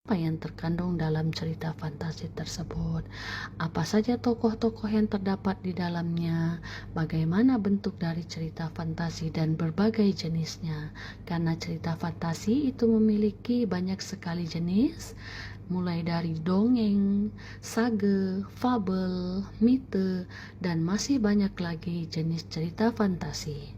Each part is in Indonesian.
apa yang terkandung dalam cerita fantasi tersebut, apa saja tokoh-tokoh yang terdapat di dalamnya, bagaimana bentuk dari cerita fantasi dan berbagai jenisnya. Karena cerita fantasi itu memiliki banyak sekali jenis, mulai dari dongeng, sage, fabel, mite, dan masih banyak lagi jenis cerita fantasi.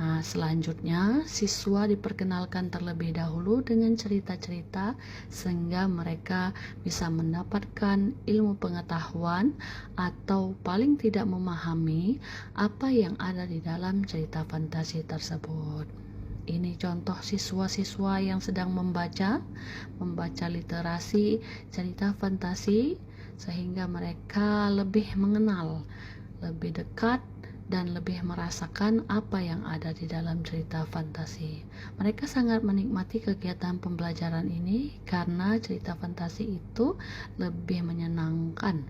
Selanjutnya, siswa diperkenalkan terlebih dahulu dengan cerita-cerita sehingga mereka bisa mendapatkan ilmu pengetahuan atau paling tidak memahami apa yang ada di dalam cerita fantasi tersebut. Ini contoh siswa-siswa yang sedang membaca literasi cerita fantasi sehingga mereka lebih mengenal, lebih dekat, dan lebih merasakan apa yang ada di dalam cerita fantasi. Mereka sangat menikmati kegiatan pembelajaran ini karena cerita fantasi itu lebih menyenangkan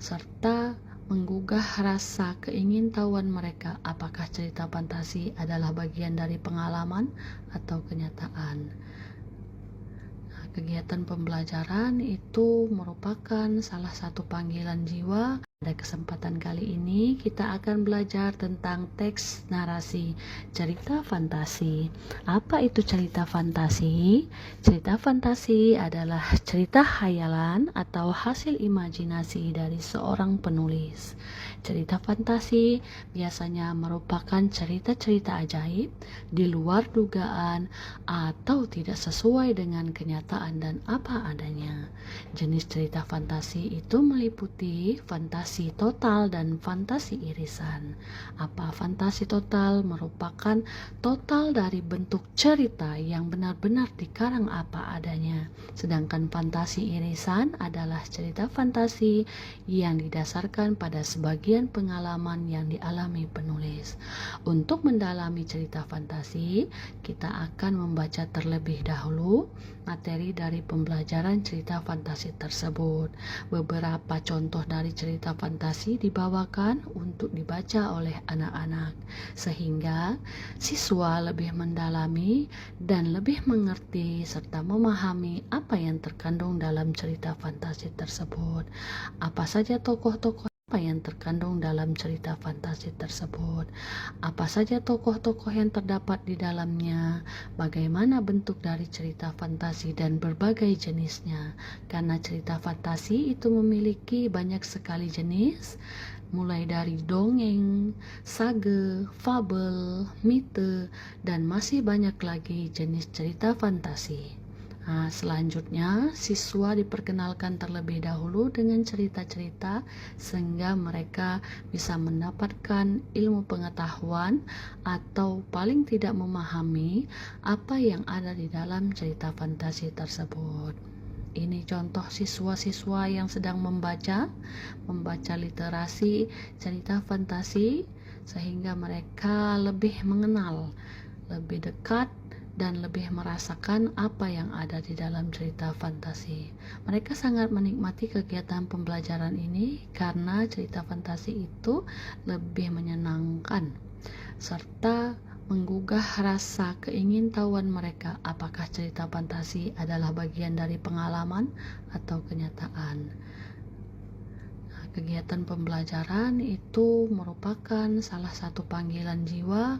serta menggugah rasa keingintahuan mereka apakah cerita fantasi adalah bagian dari pengalaman atau kenyataan. Kegiatan pembelajaran itu merupakan salah satu panggilan jiwa. Pada kesempatan kali ini kita akan belajar tentang teks narasi cerita fantasi. Apa itu cerita fantasi? Cerita fantasi adalah cerita khayalan atau hasil imajinasi dari seorang penulis. Cerita fantasi biasanya merupakan cerita-cerita ajaib di luar dugaan atau tidak sesuai dengan kenyataan dan apa adanya. Jenis cerita fantasi itu meliputi fantasi total dan fantasi irisan. Apa fantasi total? Merupakan total dari bentuk cerita yang benar-benar dikarang apa adanya. Sedangkan fantasi irisan adalah cerita fantasi yang didasarkan pada sebagian pengalaman yang dialami penulis. Untuk mendalami cerita fantasi, kita akan membaca terlebih dahulu materi dari pembelajaran cerita fantasi tersebut. Beberapa contoh dari cerita fantasi dibawakan untuk dibaca oleh anak-anak, sehingga siswa lebih mendalami dan lebih mengerti serta memahami apa yang terkandung dalam cerita fantasi tersebut. Apa saja tokoh-tokoh apa yang terkandung dalam cerita fantasi tersebut, apa saja tokoh-tokoh yang terdapat di dalamnya, bagaimana bentuk dari cerita fantasi dan berbagai jenisnya. Karena cerita fantasi itu memiliki banyak sekali jenis, mulai dari dongeng, sage, fabel, mite, dan masih banyak lagi jenis cerita fantasi. Selanjutnya, siswa diperkenalkan terlebih dahulu dengan cerita-cerita sehingga mereka bisa mendapatkan ilmu pengetahuan atau paling tidak memahami apa yang ada di dalam cerita fantasi tersebut. Ini contoh siswa-siswa yang sedang membaca literasi cerita fantasi sehingga mereka lebih mengenal, lebih dekat, dan lebih merasakan apa yang ada di dalam cerita fantasi. Mereka sangat menikmati kegiatan pembelajaran ini karena cerita fantasi itu lebih menyenangkan serta menggugah rasa keingintahuan mereka apakah cerita fantasi adalah bagian dari pengalaman atau kenyataan. Kegiatan pembelajaran itu merupakan salah satu panggilan jiwa